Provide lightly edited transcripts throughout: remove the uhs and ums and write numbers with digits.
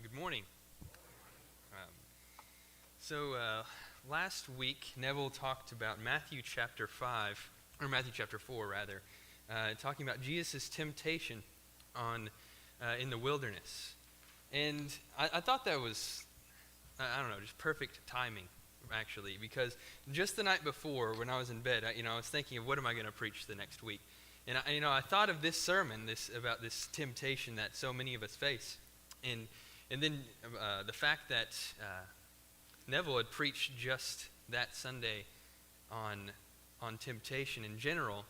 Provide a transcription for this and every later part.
Good morning. Um, Last week, Neville talked about Matthew chapter 5, or Matthew chapter 4, rather, talking about Jesus' temptation in the wilderness. And I thought that was, I don't know, just perfect timing, actually, because just the night before, when I was in bed, I was thinking of what am I going to preach the next week. And I thought of this sermon, about this temptation that so many of us face. And then the fact that Neville had preached just that Sunday on temptation in general,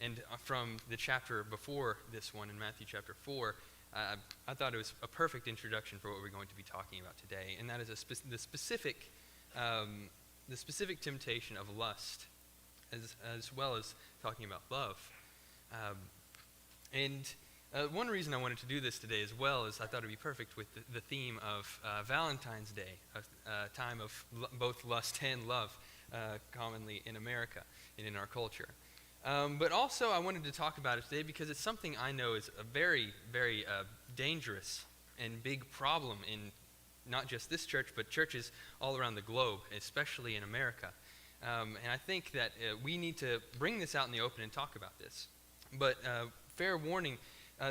and from the chapter before this one in Matthew chapter 4, I thought it was a perfect introduction for what we're going to be talking about today, and that is the specific temptation of lust, as well as talking about love. One reason I wanted to do this today as well is I thought it would be perfect with the theme of Valentine's Day, a time of both lust and love, commonly in America and in our culture. But also I wanted to talk about it today because it's something I know is a very, very dangerous and big problem in not just this church, but churches all around the globe, especially in America. And I think that we need to bring this out in the open and talk about this. But fair warning,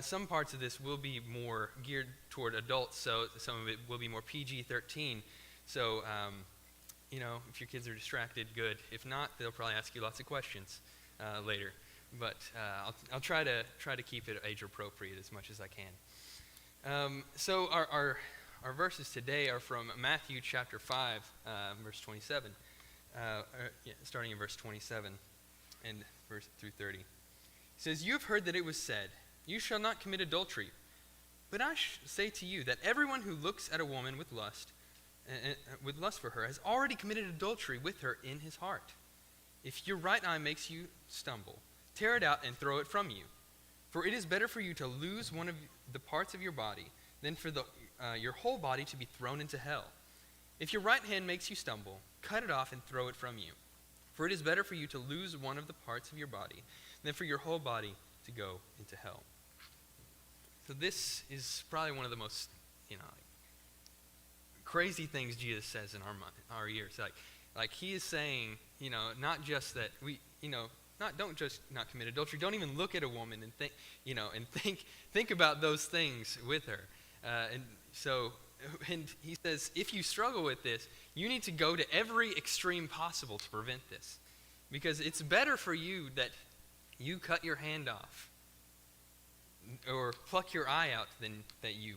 some parts of this will be more geared toward adults, so some of it will be more PG-13. So, if your kids are distracted, good. If not, they'll probably ask you lots of questions later. But I'll try to keep it age appropriate as much as I can. So our verses today are from Matthew chapter 5, verse 27, starting in verse 27 and verse through 30. It says, "You have heard that it was said, 'You shall not commit adultery.' But I say to you that everyone who looks at a woman with lust for her has already committed adultery with her in his heart. If your right eye makes you stumble, tear it out and throw it from you. For it is better for you to lose one of the parts of your body than for your whole body to be thrown into hell. If your right hand makes you stumble, cut it off and throw it from you. For it is better for you to lose one of the parts of your body than for your whole body to go into hell." So this is probably one of the most, crazy things Jesus says in our ears. Like he is saying, not just that we, don't just not commit adultery. Don't even look at a woman and think about those things with her. And he says, if you struggle with this, you need to go to every extreme possible to prevent this, because it's better for you that you cut your hand off or pluck your eye out than that you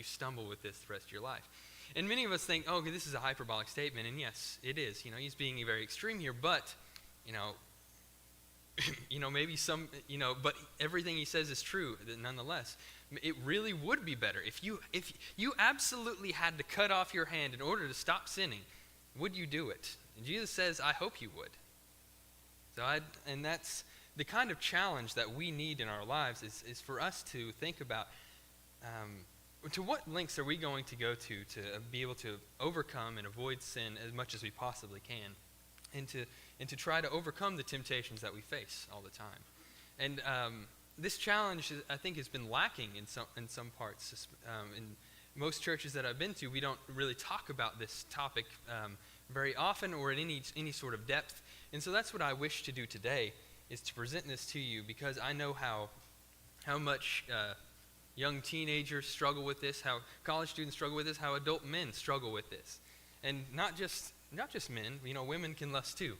stumble with this the rest of your life. And many of us think, oh, okay, this is a hyperbolic statement, and yes, it is. He's being very extreme here, but maybe but everything he says is true nonetheless. It really would be better if you absolutely had to cut off your hand in order to stop sinning. Would you do it? And Jesus says, I hope you would. And that's the kind of challenge that we need in our lives is for us to think about to what lengths are we going to go to be able to overcome and avoid sin as much as we possibly can, and to try to overcome the temptations that we face all the time. And this challenge, I think, has been lacking in some parts. In most churches that I've been to, we don't really talk about this topic very often or in any sort of depth. And so that's what I wish to do today, is to present this to you, because I know how much young teenagers struggle with this, how college students struggle with this, how adult men struggle with this. And not just men, women can lust too.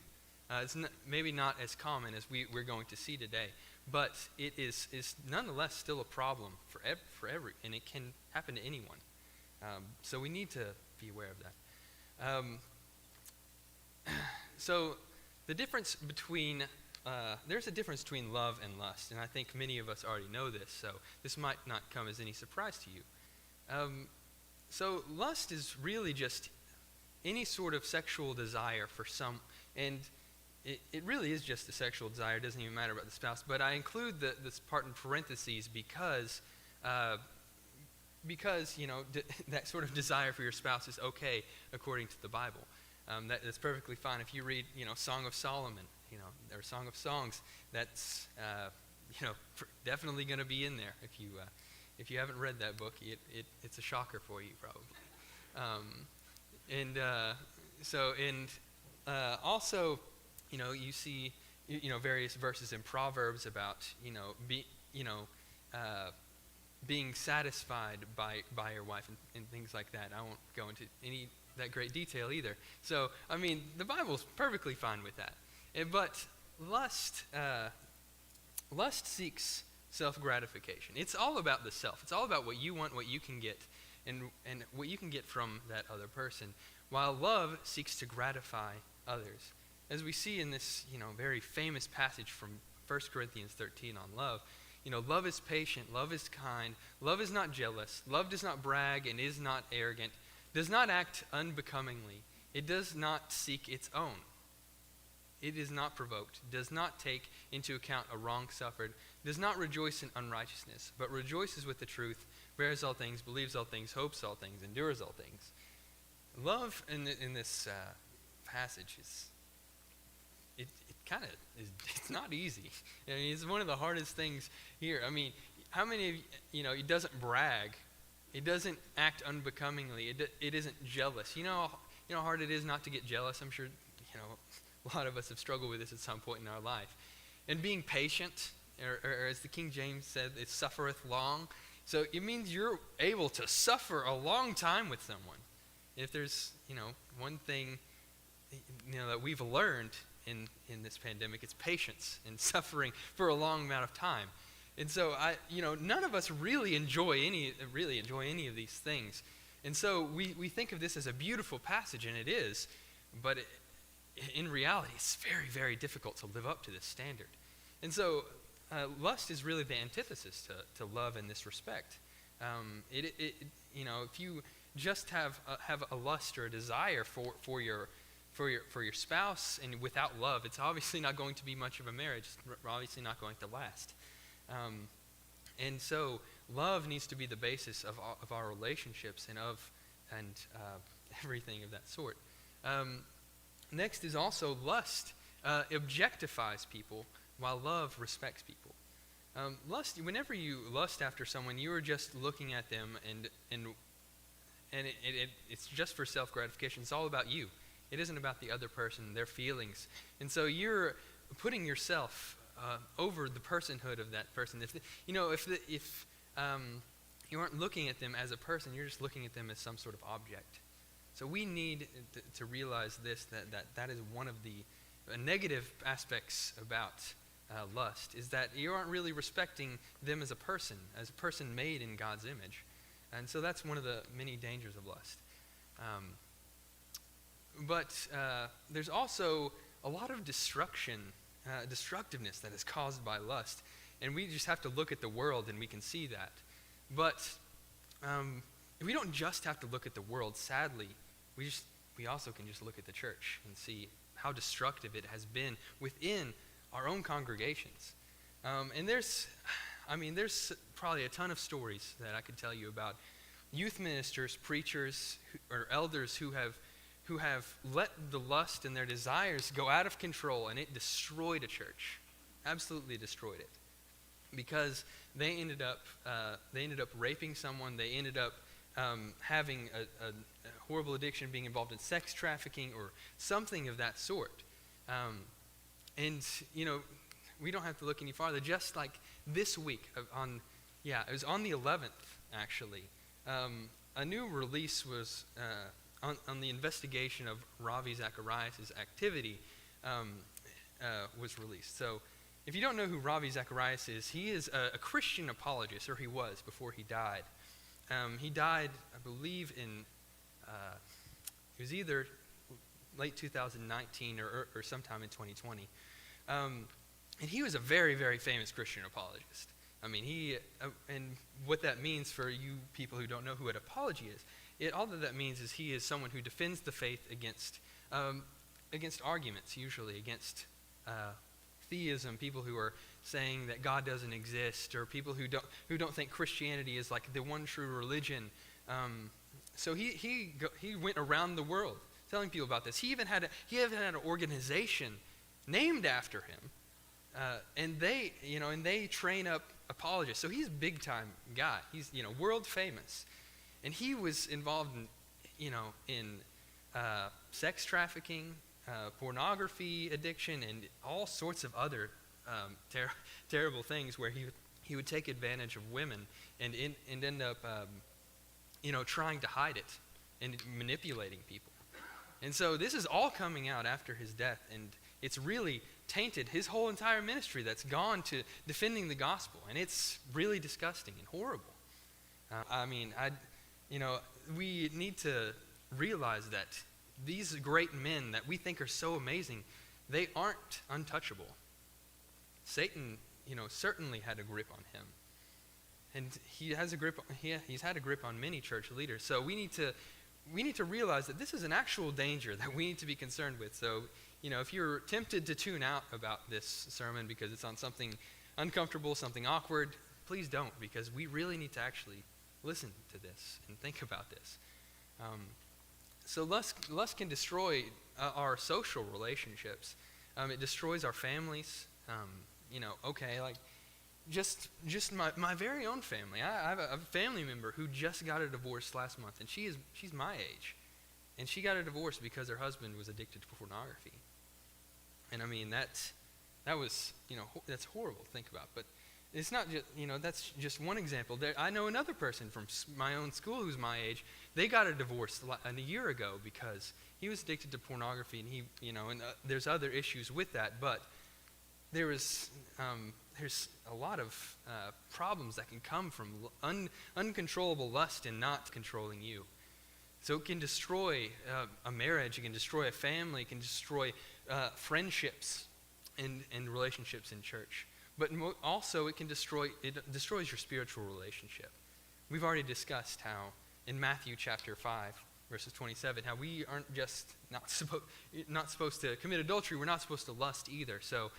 It's maybe not as common as we're going to see today, but it is nonetheless still a problem for every, and it can happen to anyone. So we need to be aware of that. So the difference between there's a difference between love and lust, and I think many of us already know this, so this might not come as any surprise to you. So lust is really just any sort of sexual desire for some, and it really is just a sexual desire. It doesn't even matter about the spouse, but I include this part in parentheses because that sort of desire for your spouse is okay according to the Bible. That's perfectly fine. If you read, Song of Solomon, or Song of Songs, that's, definitely going to be in there If you haven't read that book, it's a shocker for you probably. Also, you see, various verses in Proverbs about, being satisfied by your wife and things like that. I won't go into any that great detail either. So, the Bible's perfectly fine with that. But lust seeks self-gratification. It's all about the self. It's all about what you want, what you can get, and what you can get from that other person, while love seeks to gratify others. As we see in this, very famous passage from 1 Corinthians 13 on love, love is patient, love is kind, love is not jealous, love does not brag and is not arrogant, does not act unbecomingly, it does not seek its own. It is not provoked, does not take into account a wrong suffered, does not rejoice in unrighteousness, but rejoices with the truth, bears all things, believes all things, hopes all things, endures all things. Love in this passage it's not easy. It's one of the hardest things here. How many of you, it doesn't brag, it doesn't act unbecomingly, it isn't jealous. You know how hard it is not to get jealous. I'm sure a lot of us have struggled with this at some point in our life. And being patient, or as the King James said, it suffereth long. So it means you're able to suffer a long time with someone. If there's, one thing, that we've learned in this pandemic, it's patience and suffering for a long amount of time. And so none of us really enjoy any of these things. And so we think of this as a beautiful passage, and it is, but in reality, it's very, very difficult to live up to this standard. And so lust is really the antithesis to love in this respect. If you just have a lust or a desire for your spouse, and without love, it's obviously not going to be much of a marriage. It's obviously not going to last. And so love needs to be the basis of our relationships and everything of that sort. Next is also lust objectifies people, while love respects people. Lust, whenever you lust after someone, you are just looking at them, and it's just for self-gratification. It's all about you. It isn't about the other person, their feelings. And so you're putting yourself over the personhood of that person. If you aren't looking at them as a person, you're just looking at them as some sort of object. So we need to realize this, that is one of the negative aspects about lust, is that you aren't really respecting them as a person made in God's image. And so that's one of the many dangers of lust. But there's also a lot of destructiveness that is caused by lust. And we just have to look at the world and we can see that. But we don't just have to look at the world, sadly. We also can just look at the church and see how destructive it has been within our own congregations. And there's probably a ton of stories that I could tell you about youth ministers, preachers, or elders who have let the lust and their desires go out of control, and it destroyed a church, absolutely destroyed it, because they ended up raping someone. They ended up having a horrible addiction, being involved in sex trafficking or something of that sort. We don't have to look any farther. Just like this week, it was on the 11th, actually, a new release was on the investigation of Ravi Zacharias' activity was released. So if you don't know who Ravi Zacharias is, he is a Christian apologist, or he was before he died. He died, I believe, it was either late 2019 or sometime in 2020. And he was a very, very famous Christian apologist. And what that means for you people who don't know who an apology is, all that means is he is someone who defends the faith against arguments, usually against theism, people who are saying that God doesn't exist, or people who don't think Christianity is like the one true religion. So he went around the world telling people about this. He even had an organization named after him, and they train up apologist. So he's a big-time guy. He's, world famous. And he was involved in sex trafficking, pornography addiction, and all sorts of other terrible things where he would take advantage of women and end up, trying to hide it and manipulating people. And so this is all coming out after his death, and it's really tainted his whole entire ministry that's gone to defending the gospel, and it's really disgusting and horrible. We need to realize that these great men that we think are so amazing, they aren't untouchable. Satan, certainly had a grip on him. And he's had a grip on many church leaders. So we need to realize that this is an actual danger that we need to be concerned with. So, if you're tempted to tune out about this sermon because it's on something uncomfortable, something awkward, please don't, because we really need to actually listen to this and think about this. So lust can destroy our social relationships. It destroys our families. Just my very own family. I have a family member who just got a divorce last month, and she's my age, and she got a divorce because her husband was addicted to pornography. And that was that's horrible to think about. But it's not just that's just one example. I know another person from my own school who's my age. They got a divorce a year ago because he was addicted to pornography, and there's other issues with that, but there's a lot of problems that can come from uncontrollable lust and not controlling you. So it can destroy a marriage, it can destroy a family, it can destroy friendships and relationships in church. But also it destroys your spiritual relationship. We've already discussed how in Matthew chapter 5, verses 27, how we aren't just not supposed to commit adultery, we're not supposed to lust either. So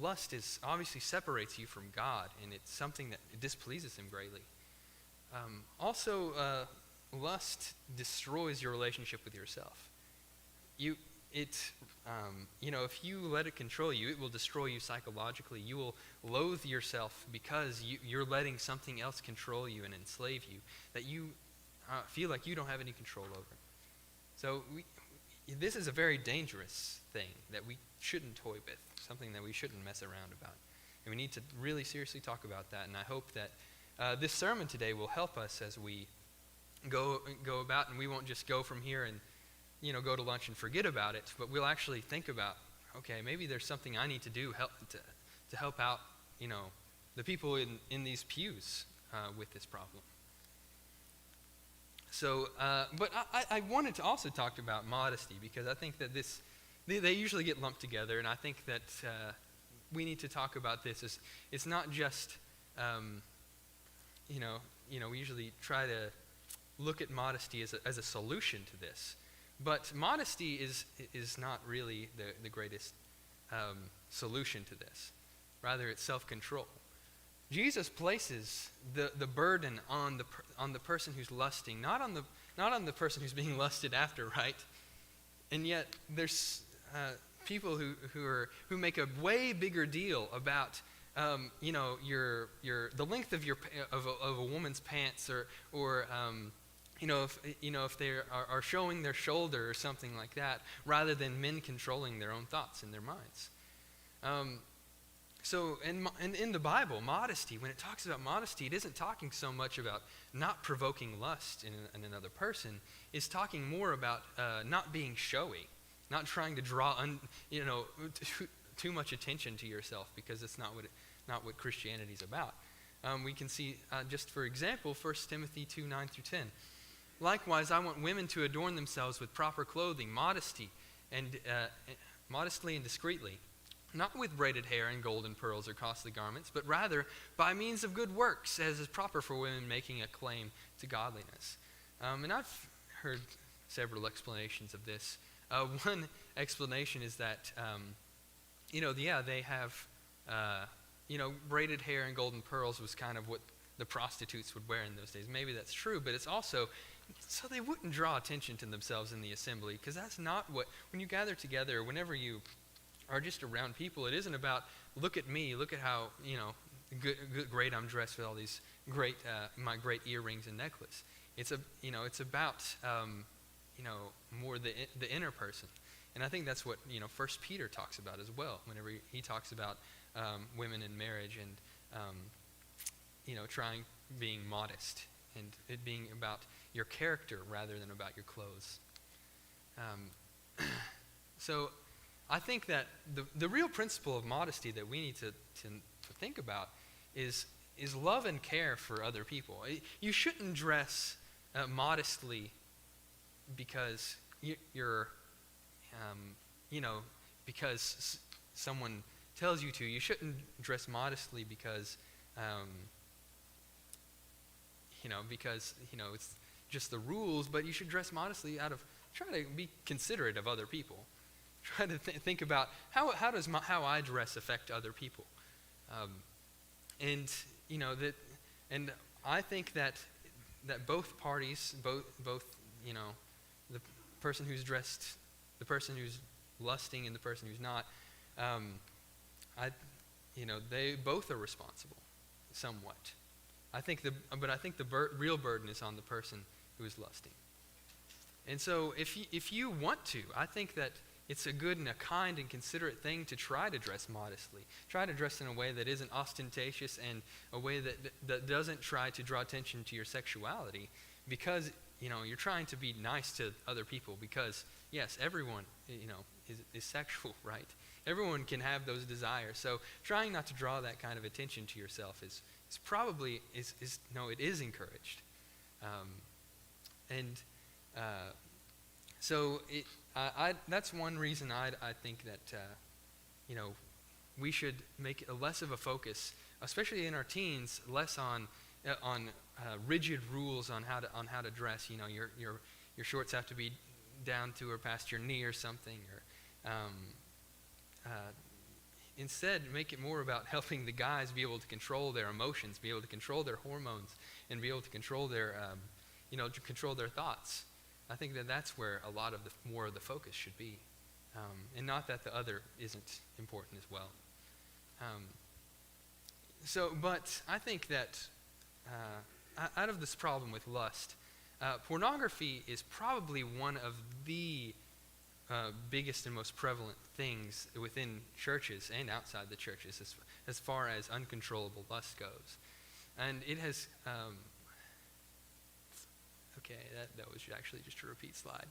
lust obviously separates you from God, and it's something that displeases him greatly. Lust destroys your relationship with yourself. If you let it control you, it will destroy you psychologically. You will loathe yourself because you're letting something else control you and enslave you that you feel like you don't have any control over. So this is a very dangerous thing that we shouldn't toy with, something that we shouldn't mess around about. And we need to really seriously talk about that. And I hope that this sermon today will help us as we go about, and we won't just go from here and go to lunch and forget about it, but we'll actually think about, okay, maybe there's something I need to do to help out, the people in these pews with this problem. So, but I wanted to also talk about modesty, because I think that they usually get lumped together, and I think that we need to talk about this. It's not just, we usually try to look at modesty as a solution to this. But modesty is not really the greatest solution to this. Rather, it's self-control. Jesus places the burden on the person who's lusting, not on the person who's being lusted after, right? And yet there's people who make a way bigger deal about the length of a woman's pants, or if they are showing their shoulder or something like that, rather than men controlling their own thoughts in their minds. So in the Bible, modesty, when it talks about modesty, it isn't talking so much about not provoking lust in another person. It's talking more about not being showy, not trying to draw too much attention to yourself, because it's not what Christianity is about. We can see, just for example, 1 Timothy 2:9-10. Likewise, I want women to adorn themselves with proper clothing, modestly and discreetly, not with braided hair and gold and pearls or costly garments, but rather by means of good works, as is proper for women making a claim to godliness. And I've heard several explanations of this. One explanation is that, they have, braided hair and golden pearls was kind of what the prostitutes would wear in those days. Maybe that's true, but it's also so they wouldn't draw attention to themselves in the assembly, because that's not when you gather together, whenever you are just around people, it isn't about, look at me, look at how, great, I'm dressed with all these great, my great earrings and necklace. It's it's about, more the inner person. And I think that's what, 1 Peter talks about as well, whenever he talks about women in marriage and, being modest and it being about your character rather than about your clothes. So I think that the real principle of modesty that we need to think about is love and care for other people. You shouldn't dress modestly because you're because someone tells you to. You shouldn't dress modestly because it's just the rules, but you should dress modestly try to be considerate of other people. Try to think about how does how I dress affect other people. And I think that both parties, both the person who's dressed, the person who's lusting and the person who's not, they both are responsible, somewhat. But I think the real burden is on the person who is lusting. And so, if you want to, I think that it's a good and a kind and considerate thing to try to dress modestly. Try to dress in a way that isn't ostentatious and a way that doesn't try to draw attention to your sexuality, because you're trying to be nice to other people. Because yes, everyone is sexual, right? Everyone can have those desires. So trying not to draw that kind of attention to yourself is probably it is encouraged. So that's one reason I think that we should make less of a focus, especially in our teens, less on rigid rules on how to dress. Your shorts have to be down to or past your knee or something, or instead make it more about helping the guys be able to control their emotions, be able to control their hormones, and be able to control their control their thoughts. I think that's where a lot of more of the focus should be, and not that the other isn't important as well. But I think that out of this problem with lust, pornography is probably one of the biggest and most prevalent things within churches and outside the churches as far as uncontrollable lust goes. And it has... Okay, that was actually just a repeat slide.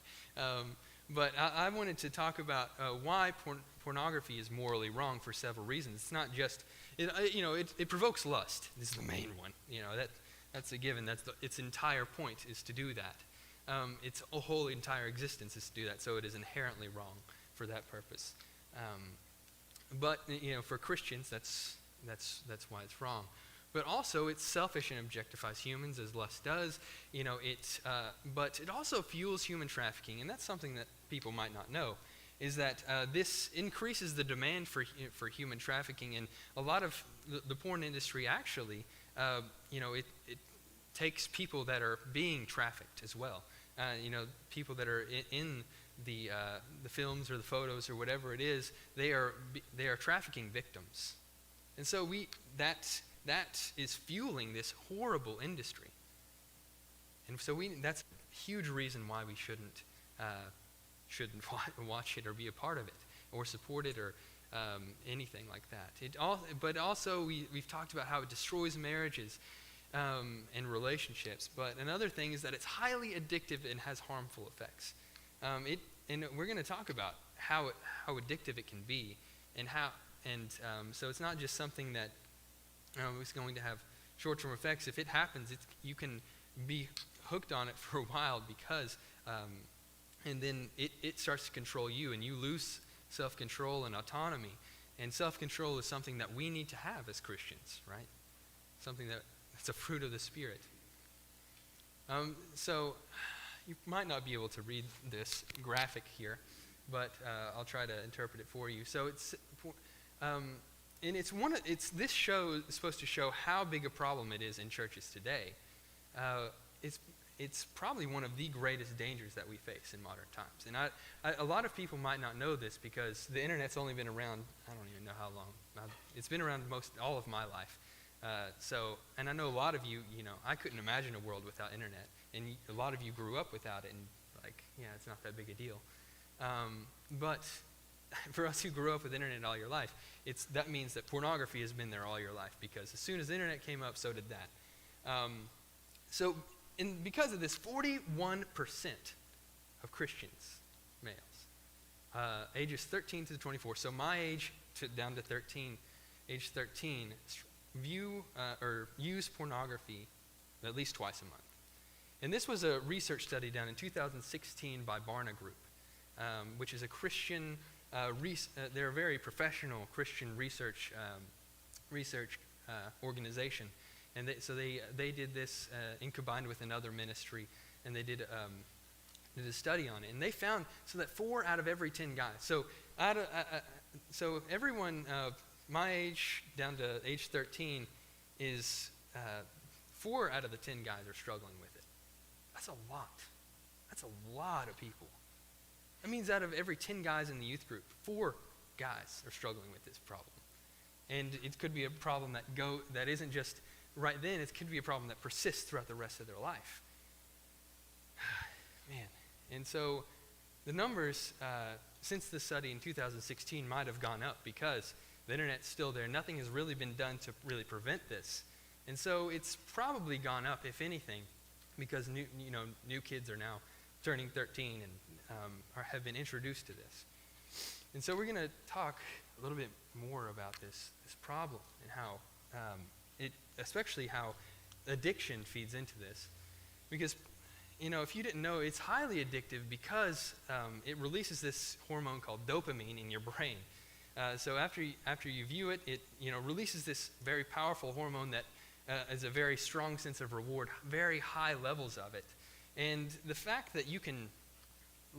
But I wanted to talk about why pornography is morally wrong for several reasons. It's not just, it provokes lust. This is the main one. That's a given. That's its entire point is to do that. Its whole entire existence is to do that. So it is inherently wrong for that purpose. But for Christians, that's why it's wrong. But also, it's selfish and objectifies humans, as lust does. But it also fuels human trafficking, and that's something that people might not know, is that this increases the demand for human trafficking, and a lot of the porn industry actually, it takes people that are being trafficked as well. People that are in the films or the photos or whatever it is, they are trafficking victims, and so that is fueling this horrible industry. And so that's a huge reason why we shouldn't watch it or be a part of it or support it or anything like that. But also we've talked about how it destroys marriages and relationships. But another thing is that it's highly addictive and has harmful effects. And we're going to talk about how addictive it can be so it's not just something that it's going to have short-term effects. If it happens, you can be hooked on it for a while because, and then it starts to control you, and you lose self-control and autonomy. And self-control is something that we need to have as Christians, right? Something that's a fruit of the Spirit. So you might not be able to read this graphic here, but I'll try to interpret it for you. So and this show is supposed to show how big a problem it is in churches today. It's probably one of the greatest dangers that we face in modern times. And a lot of people might not know this because the internet's only been around, I don't even know how long. It's been around all of my life. And I know a lot of you, I couldn't imagine a world without internet, and a lot of you grew up without it, and it's not that big a deal. But for us who grew up with internet all your life, that means that pornography has been there all your life, because as soon as the internet came up, so did that. Because of this, 41% of Christians, males, ages 13 to 24, so my age down to 13, age 13, view or use pornography at least twice a month. And this was a research study done in 2016 by Barna Group, which is a Christian, they're a very professional Christian research organization. And they did this combined with another ministry, and they did a study on it. And they found that 4 out of every 10 guys, so everyone my age down to age 13 is 4 out of the 10 guys are struggling with it. That's a lot. That's a lot of people. That means out of every 10 guys in the youth group, 4 guys are struggling with this problem. And it could be a problem that isn't just right then, it could be a problem that persists throughout the rest of their life. Man. And so the numbers since the study in 2016 might have gone up because the internet's still there. Nothing has really been done to really prevent this. And so it's probably gone up, if anything, because new kids are now turning 13 and have been introduced to this. And so we're going to talk a little bit more about this problem and how especially how addiction feeds into this. Because, if you didn't know, it's highly addictive because it releases this hormone called dopamine in your brain. So after you view it, it releases this very powerful hormone that is a very strong sense of reward, very high levels of it. And the fact that you can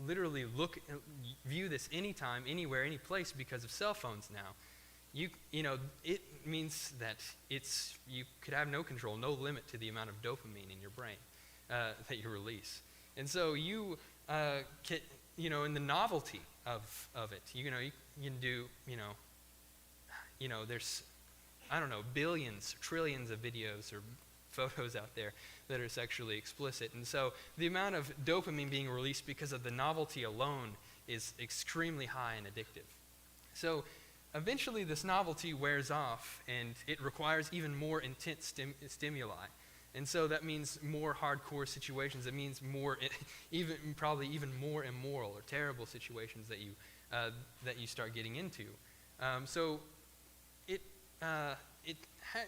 literally view this anytime, anywhere, any place because of cell phones now, it means that you could have no control, no limit to the amount of dopamine in your brain that you release. And so you can, in the novelty of it, you can do, there's, billions, trillions of videos or photos out there that are sexually explicit. And so the amount of dopamine being released because of the novelty alone is extremely high and addictive. So eventually this novelty wears off, and it requires even more intense stimuli. And so that means more hardcore situations. It means probably even more immoral or terrible situations that you start getting into. So it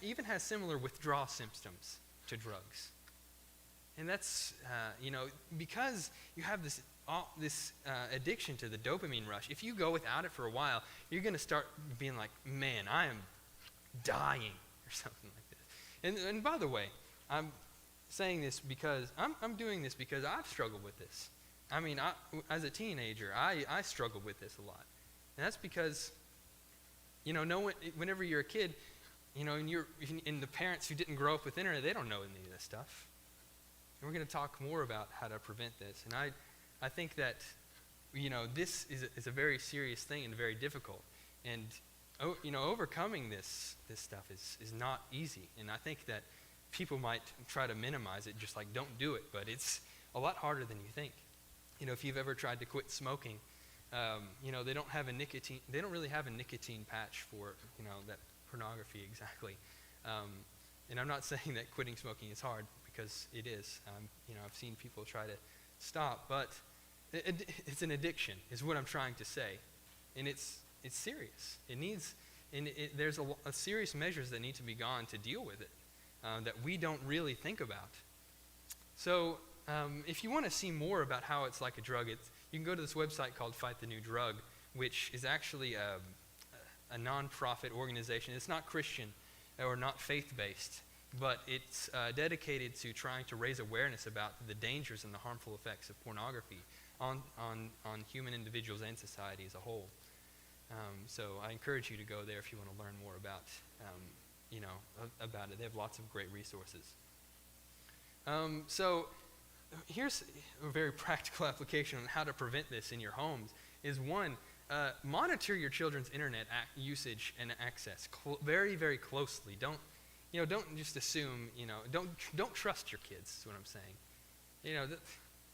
even has similar withdrawal symptoms to drugs. And that's, because you have this addiction to the dopamine rush, if you go without it for a while, you're going to start being like, man, I am dying, or something like this. And by the way, I'm saying this because, I'm doing this because I've struggled with this. As a teenager, I struggled with this a lot. And that's because, whenever you're a kid, and the parents who didn't grow up with internet, they don't know any of this stuff. And we're going to talk more about how to prevent this. And I think that, this is a very serious thing and very difficult. And, overcoming this stuff is not easy. And I think that people might try to minimize it, just like don't do it. But it's a lot harder than you think. If you've ever tried to quit smoking, they don't really have a nicotine patch for, that pornography exactly. And I'm not saying that quitting smoking is hard, because it is. I've seen people try to stop, but it's an addiction, is what I'm trying to say. And it's serious. There's a serious measures that need to be gone to deal with it, that we don't really think about. So if you want to see more about how it's like a drug, you can go to this website called Fight the New Drug, which is actually a non-profit organization. It's not Christian or not faith-based, but it's dedicated to trying to raise awareness about the dangers and the harmful effects of pornography on human individuals and society as a whole. So I encourage you to go there if you want to learn more about it. They have lots of great resources. So here's a very practical application on how to prevent this in your homes. Is one, monitor your children's internet usage and access very, very closely. Don't, don't just assume, don't trust your kids, is what I'm saying.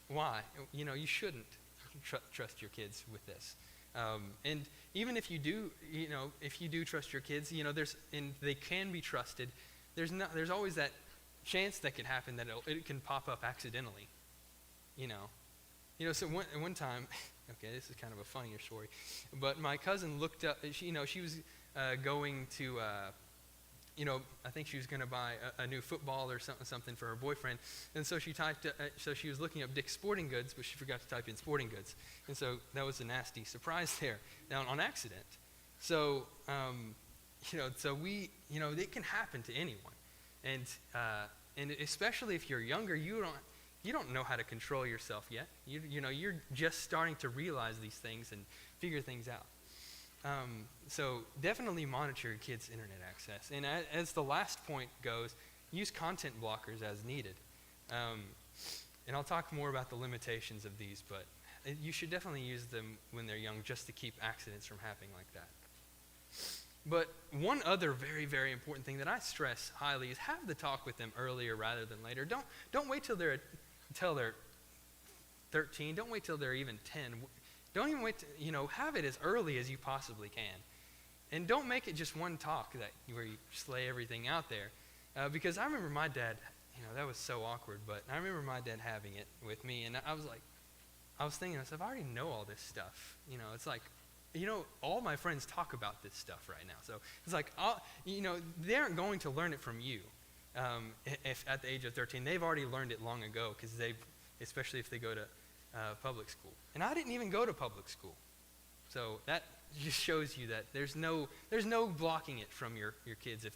Why? You shouldn't trust your kids with this. And even if you do, if you do trust your kids, and they can be trusted, there's always that chance that could happen that it can pop up accidentally. So one time, okay, this is kind of a funnier story, but my cousin looked up, she was going to, I think she was going to buy a new football or something for her boyfriend, and so she she was looking up Dick's Sporting Goods, but she forgot to type in sporting goods, and so that was a nasty surprise there, now on accident. So, it can happen to anyone, and especially if you're younger, you don't know how to control yourself yet. You're just starting to realize these things and figure things out. So definitely monitor your kids' internet access. And as the last point goes, use content blockers as needed. And I'll talk more about the limitations of these, but you should definitely use them when they're young just to keep accidents from happening like that. But one other very, very important thing that I stress highly is have the talk with them earlier rather than later. Don't wait till they're 13. Don't wait till they're even 10. Don't even wait to, have it as early as you possibly can. And don't make it just one talk where you slay everything out there. Because I remember my dad, that was so awkward, but I remember my dad having it with me, and I was thinking to myself, I already know all this stuff. It's like, all my friends talk about this stuff right now. So it's like, they aren't going to learn it from you. If at the age of 13, they've already learned it long ago, because especially if they go to public school. And I didn't even go to public school. So that just shows you that there's no blocking it from your kids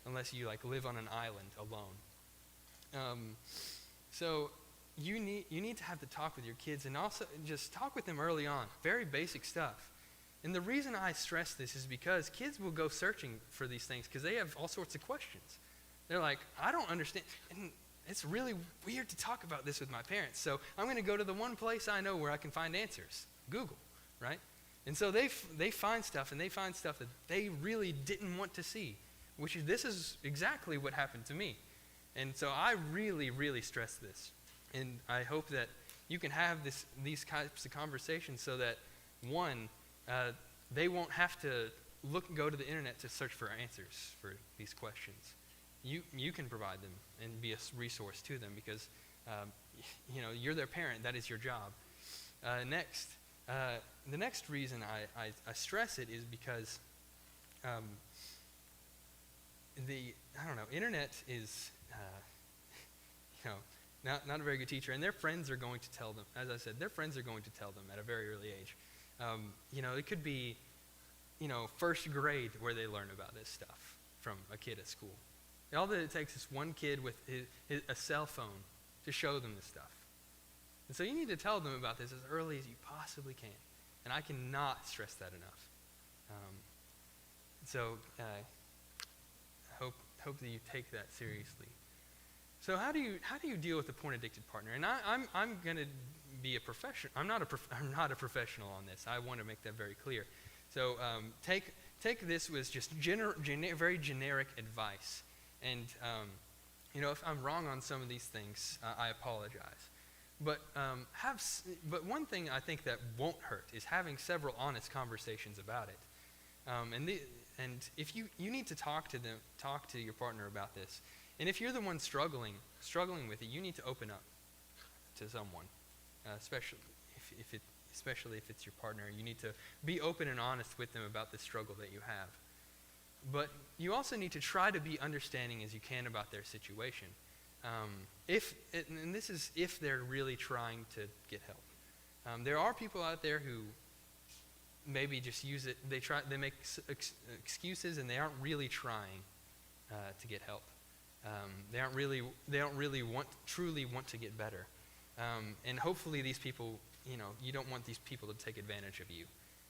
unless you live on an island alone. So you need to have the talk with your kids, and also just talk with them early on. Very basic stuff. And the reason I stress this is because kids will go searching for these things because they have all sorts of questions. They're like, I don't understand. And it's really weird to talk about this with my parents. So I'm going to go to the one place I know where I can find answers, Google, right? And so they find stuff, and they find stuff that they really didn't want to see, this is exactly what happened to me. And so I really, really stress this. And I hope that you can have these types of conversations so that, one, they won't have to go to the internet to search for answers for these questions. You can provide them and be a resource to them because, you're their parent. That is your job. Next, the next reason I stress it is because internet is, not a very good teacher, and their friends are going to tell them, as I said, their friends are going to tell them at a very early age. It could be, first grade where they learn about this stuff from a kid at school. All that it takes is one kid with a cell phone to show them this stuff. And so you need to tell them about this as early as you possibly can. And I cannot stress that enough. I hope that you take that seriously. So how do you deal with a porn-addicted partner? And I'm going to be a professional. I'm not a professional on this. I want to make that very clear. So take this as just very generic advice. And if I'm wrong on some of these things, I apologize. But one thing I think that won't hurt is having several honest conversations about it. And if you need to talk to your partner about this. And if you're the one struggling with it, you need to open up to someone, especially if it's your partner. You need to be open and honest with them about the struggle that you have. But you also need to try to be understanding as you can about their situation. And this is if they're really trying to get help. There are people out there who maybe just use it. They make excuses, and they aren't really trying to get help. They don't really truly want to get better. And hopefully these people, you don't want these people to take advantage of you.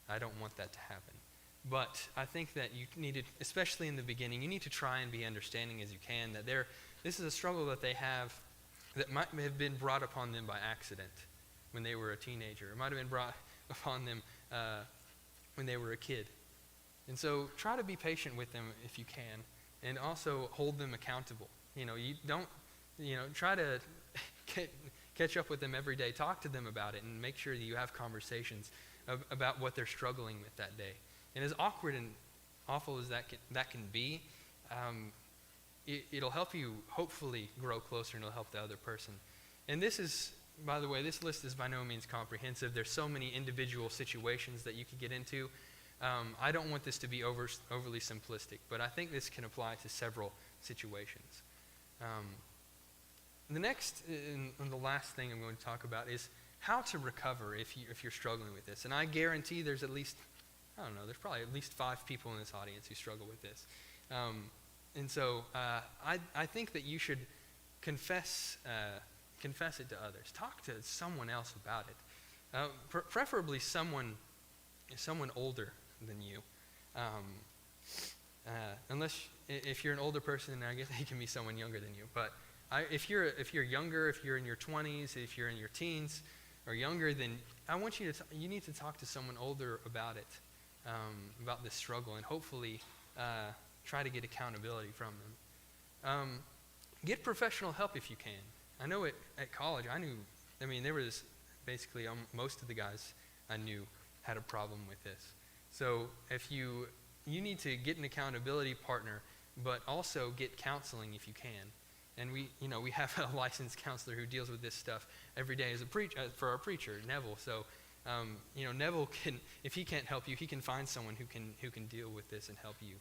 I don't want that to happen. But I think that you need to, especially in the beginning, you need to try and be understanding as you can that this is a struggle that they have that might have been brought upon them by accident when they were a teenager. It might have been brought upon them when they were a kid. And so try to be patient with them if you can. and also hold them accountable. You don't, try to catch up with them every day. Talk to them about it and make sure that you have conversations about what they're struggling with that day. And as awkward and awful as that can be, it'll help you hopefully grow closer, and it'll help the other person. And this is, by the way, this list is by no means comprehensive. There's so many individual situations that you could get into. I don't want this to be overly simplistic, but I think this can apply to several situations. The next and the last thing I'm going to talk about is how to recover if you're struggling with this. And I guarantee there's at least, there's probably at least 5 people in this audience who struggle with this. And so I think that you should confess it to others. Talk to someone else about it. Preferably someone older than you. Unless if you're an older person, I guess he can be someone younger than you. But if you're younger, if you're in your 20s, if you're in your teens or younger, then I want you need to talk to someone older about it, about this struggle, and hopefully try to get accountability from them. Get professional help if you can. I know at college, there was basically most of the guys I knew had a problem with this. So if you need to get an accountability partner, but also get counseling if you can. And we have a licensed counselor who deals with this stuff every day as for our preacher, Neville. So, Neville can, if he can't help you, he can find someone who can deal with this and help you.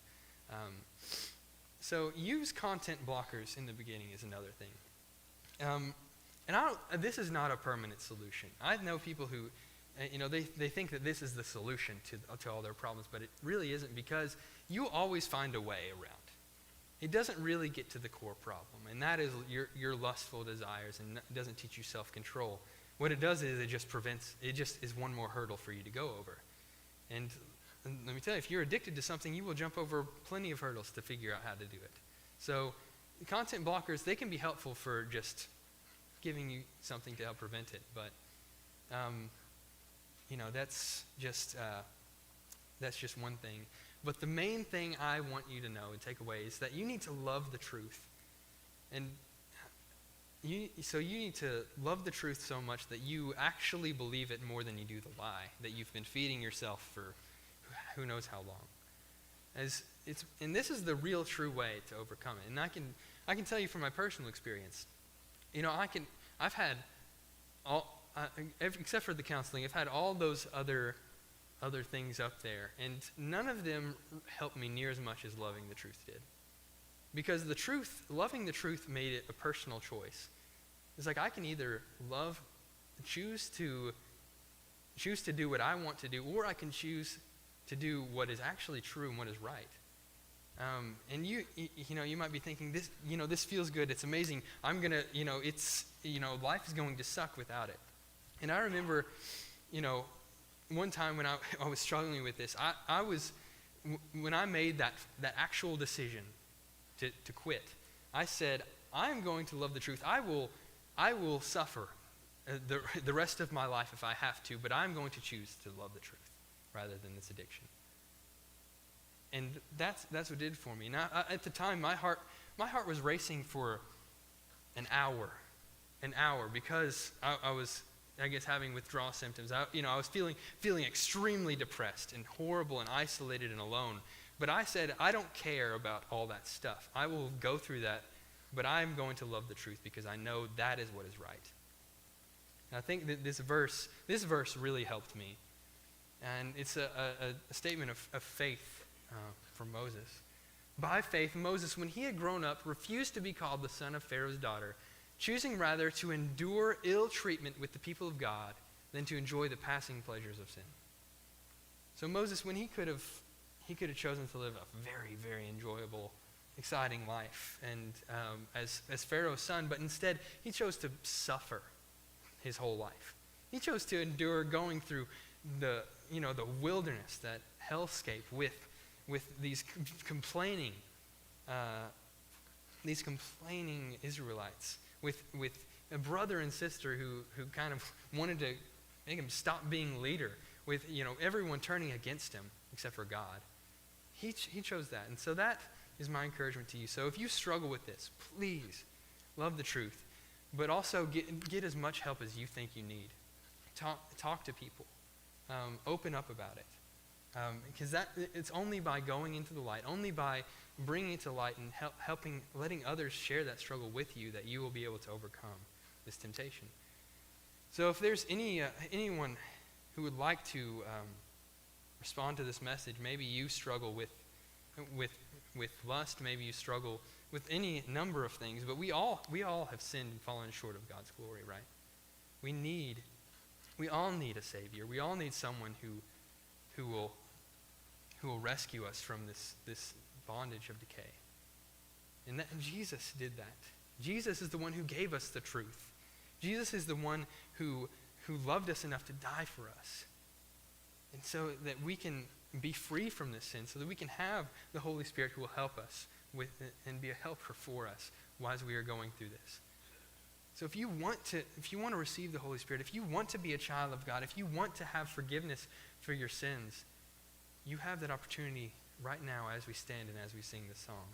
So use content blockers in the beginning is another thing. This is not a permanent solution. I know people who, they think that this is the solution to all their problems, but it really isn't, because you always find a way around. It doesn't really get to the core problem, and that is your lustful desires, and it doesn't teach you self-control. What it does is it just is one more hurdle for you to go over. And let me tell you, if you're addicted to something, you will jump over plenty of hurdles to figure out how to do it. So content blockers, they can be helpful for just giving you something to help prevent it, but that's just one thing. But the main thing I want you to know and take away is that you need to love the truth. And you need to love the truth so much that you actually believe it more than you do the lie that you've been feeding yourself for who knows how long. And this is the real true way to overcome it. And I can tell you from my personal experience, I've had except for the counseling, I've had all those other things up there, and none of them helped me near as much as loving the truth did. Because loving the truth made it a personal choice. It's like I can either choose to do what I want to do, or I can choose to do what is actually true and what is right. And you might be thinking, this feels good, it's amazing. Life is going to suck without it. And I remember, one time when I was struggling with this, when I made that actual decision to quit, I said, I'm going to love the truth. I will suffer the rest of my life if I have to, but I'm going to choose to love the truth rather than this addiction. And that's what it did for me. And at the time, my heart was racing for an hour, because I was, I guess, having withdrawal symptoms. I was feeling extremely depressed and horrible and isolated and alone. But I said, I don't care about all that stuff. I will go through that, but I'm going to love the truth because I know that is what is right. And I think that this verse really helped me. And it's a statement of faith from Moses. By faith, Moses, when he had grown up, refused to be called the son of Pharaoh's daughter, choosing rather to endure ill treatment with the people of God than to enjoy the passing pleasures of sin. So Moses, when he could have chosen to live a very, very enjoyable, exciting life, and as Pharaoh's son, but instead he chose to suffer his whole life. He chose to endure going through the wilderness, that hellscape with these complaining Israelites, with a brother and sister who kind of wanted to make him stop being leader, with everyone turning against him except for God. He chose that, and so that is my encouragement to you. So if you struggle with this, please love the truth, but also get as much help as you think you need. Talk to people. Open up about it. Because it's only by going into the light, only by bringing it to light and letting others share that struggle with you, that you will be able to overcome this temptation. So if there's anyone who would like to respond to this message, maybe you struggle with lust, maybe you struggle with any number of things, but we all have sinned and fallen short of God's glory, right? We all need a Savior. We all need someone who will rescue us from this bondage of decay. And Jesus did that. Jesus is the one who gave us the truth. Jesus is the one who loved us enough to die for us. And so that we can be free from this sin, so that we can have the Holy Spirit who will help us with and be a helper for us as we are going through this. So if you want to receive the Holy Spirit, if you want to be a child of God, if you want to have forgiveness for your sins, you have that opportunity right now as we stand and as we sing this song.